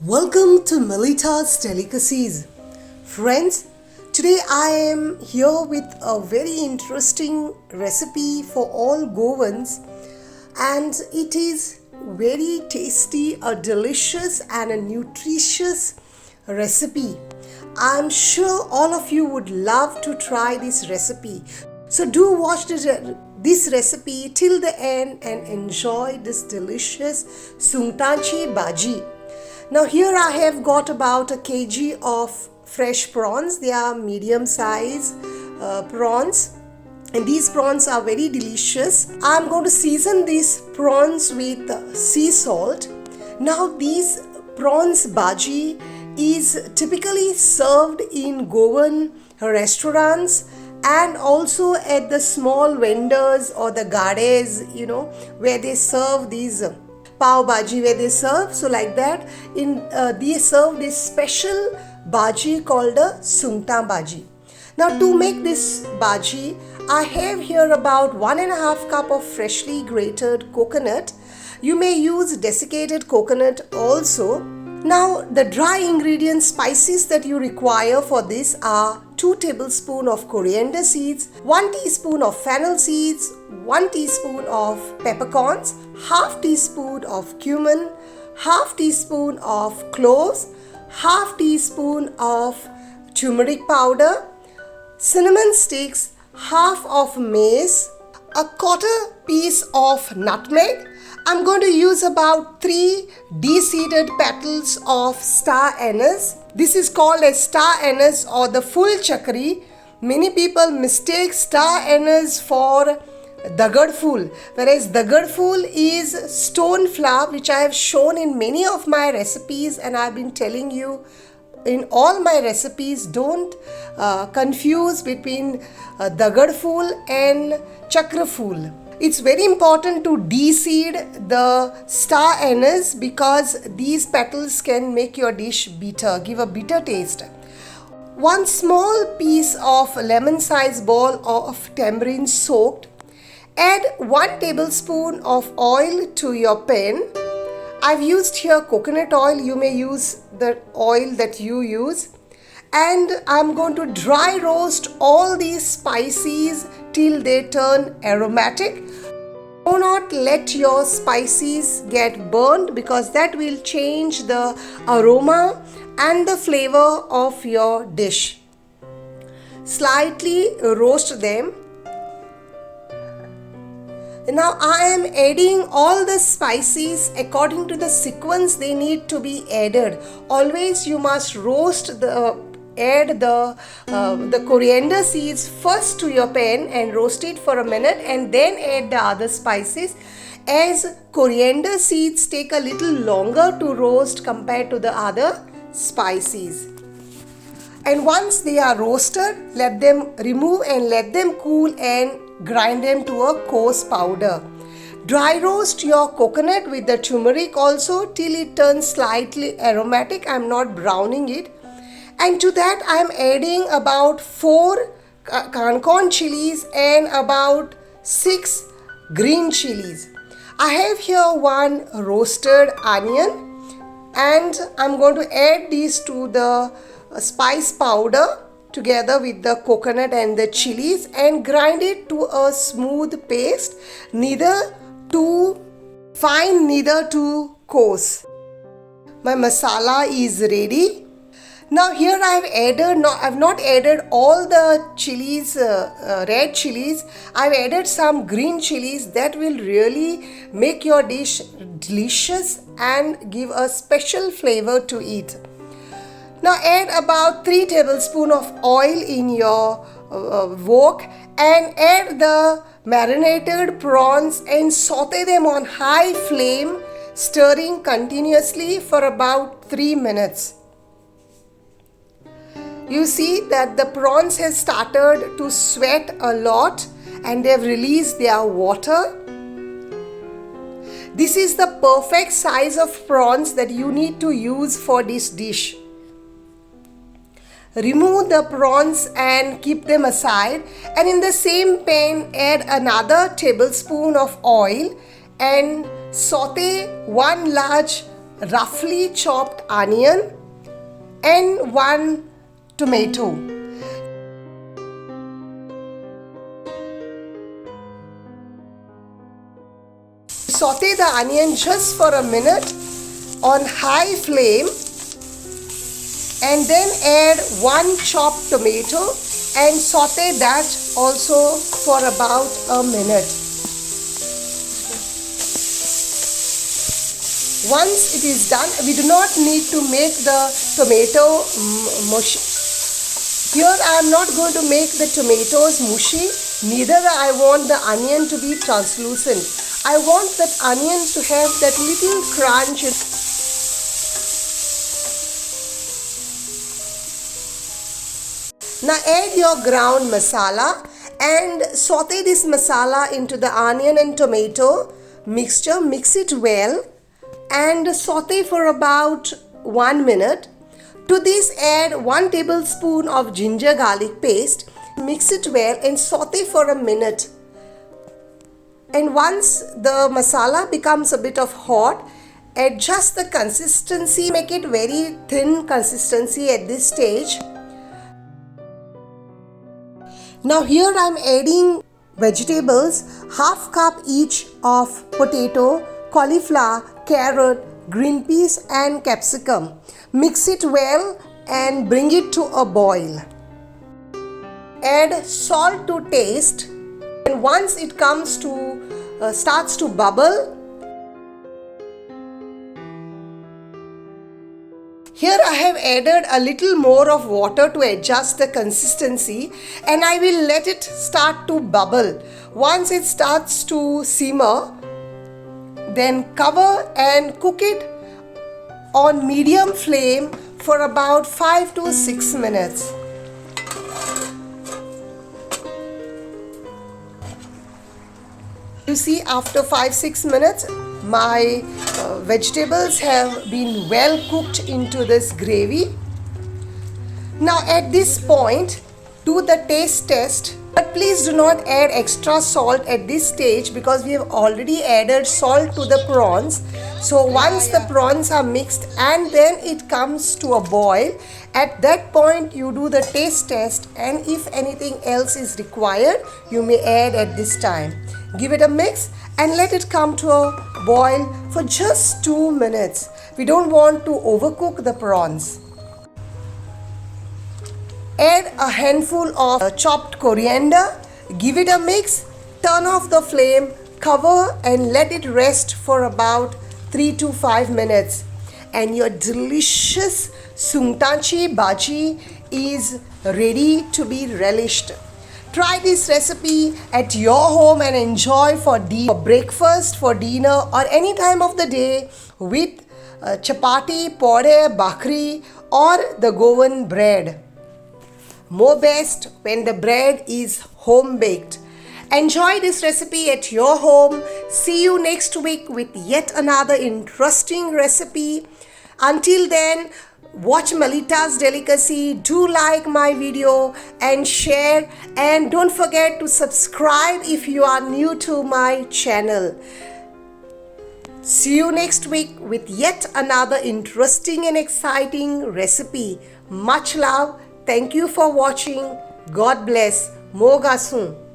Welcome to Milita's Delicacies. Friends, today I am here with a very interesting recipe for all Goans, and it is very tasty, a delicious and a nutritious recipe. I'm sure all of you would love to try this recipe. So do watch this recipe till the end and enjoy this delicious Sunghtachi Bhaji. Now here I have got about a kg of fresh prawns. They are medium size prawns, and these prawns are very delicious. I'm going to season these prawns with sea salt. Now these prawns bhaji is typically served in Goan restaurants and also at the small vendors or the gades, where they serve these pav bhaji, where they serve. So like that, they serve this special bhaji called a Sunghta Bhaji. Now to make this bhaji, I have here about 1.5 cup of freshly grated coconut. You may use desiccated coconut also. Now the dry ingredients, spices that you require for this are 2 tablespoons of coriander seeds, 1 teaspoon of fennel seeds, 1 teaspoon of peppercorns, half teaspoon of cumin, half teaspoon of cloves, half teaspoon of turmeric powder, cinnamon sticks, half of mace, a quarter piece of nutmeg. I'm going to use about 3 de-seeded petals of star anise. This is called as star anise or the full chakri. Many people mistake star anise for dagad fool, whereas dagad fool is stone flower, which I have shown in many of my recipes, and I've been telling you in all my recipes, don't confuse between dagad fool and chakra fool. It's very important to de-seed the star anise because these petals can make your dish bitter, give a bitter taste. 1 small piece of lemon-sized ball of tamarind soaked. Add 1 tablespoon of oil to your pan. I've used here coconut oil. You may use the oil that you use. And I'm going to dry roast all these spices till they turn aromatic. Do not let your spices get burned because that will change the aroma and the flavor of your dish. Slightly roast them. Now I am adding all the spices according to the sequence they need to be added. Always you must add the coriander seeds first to your pan and roast it for a minute and then add the other spices, as coriander seeds take a little longer to roast compared to the other spices. And once they are roasted, let them remove and let them cool and grind them to a coarse powder. Dry roast your coconut with the turmeric also till it turns slightly aromatic. I am not browning it. And to that I am adding about 4 cancorn chilies and about 6 green chilies. I have here 1 roasted onion, and I'm going to add these to the spice powder together with the coconut and the chilies and grind it to a smooth paste, neither too fine, neither too coarse. My masala is ready. Now here I've not added all the chilies, red chilies. I've added some green chilies that will really make your dish delicious and give a special flavor to it. Now add about 3 tablespoons of oil in your wok and add the marinated prawns and saute them on high flame, stirring continuously for about 3 minutes. You see that the prawns have started to sweat a lot and they have released their water. This is the perfect size of prawns that you need to use for this dish. Remove the prawns and keep them aside, and in the same pan add another tablespoon of oil and saute 1 large roughly chopped onion and 1 tomato. Saute the onion just for a minute on high flame and then add 1 chopped tomato and saute that also for about a minute. Once it is done, we do not need to make the tomato mushy. Here I am not going to make the tomatoes mushy, neither I want the onion to be translucent. I want that onion to have that little crunch. Now add your ground masala and saute this masala into the onion and tomato mixture. Mix it well and saute for about 1 minute. To this add 1 tablespoon of ginger garlic paste. Mix it well and saute for a minute. And once the masala becomes a bit of hot, adjust the consistency. Make it very thin consistency at this stage. Now here I am adding vegetables, half cup each of potato, cauliflower, carrot, green peas and capsicum. Mix it well and bring it to a boil. Add salt to taste, and once it comes to starts to bubble, here I have added a little more of water to adjust the consistency and I will let it start to bubble. Once it starts to simmer, then cover and cook it on medium flame for about 5 to 6 minutes. You see, after 5-6 minutes, my vegetables have been well cooked into this gravy. Now at this point, do the taste test. But please do not add extra salt at this stage because we have already added salt to the prawns. So once the prawns are mixed and then it comes to a boil, at that point you do the taste test, and if anything else is required, you may add at this time. Give it a mix and let it come to a boil for just 2 minutes. We don't want to overcook the prawns. Add a handful of chopped coriander, give it a mix, turn off the flame, cover and let it rest for about 3 to 5 minutes. And your delicious Sunghtachi Bhaji is ready to be relished. Try this recipe at your home and enjoy for breakfast, for dinner or any time of the day with chapati, pode, bakri or the Goan bread. More best when the bread is home baked. Enjoy this recipe at your home. See you next week with yet another interesting recipe. Until then, watch Malita's Delicacy. Do like my video and share, and don't forget to subscribe if you are new to my channel. See you next week with yet another interesting and exciting recipe. Much love. Thank you for watching. God bless. Mo Gasun.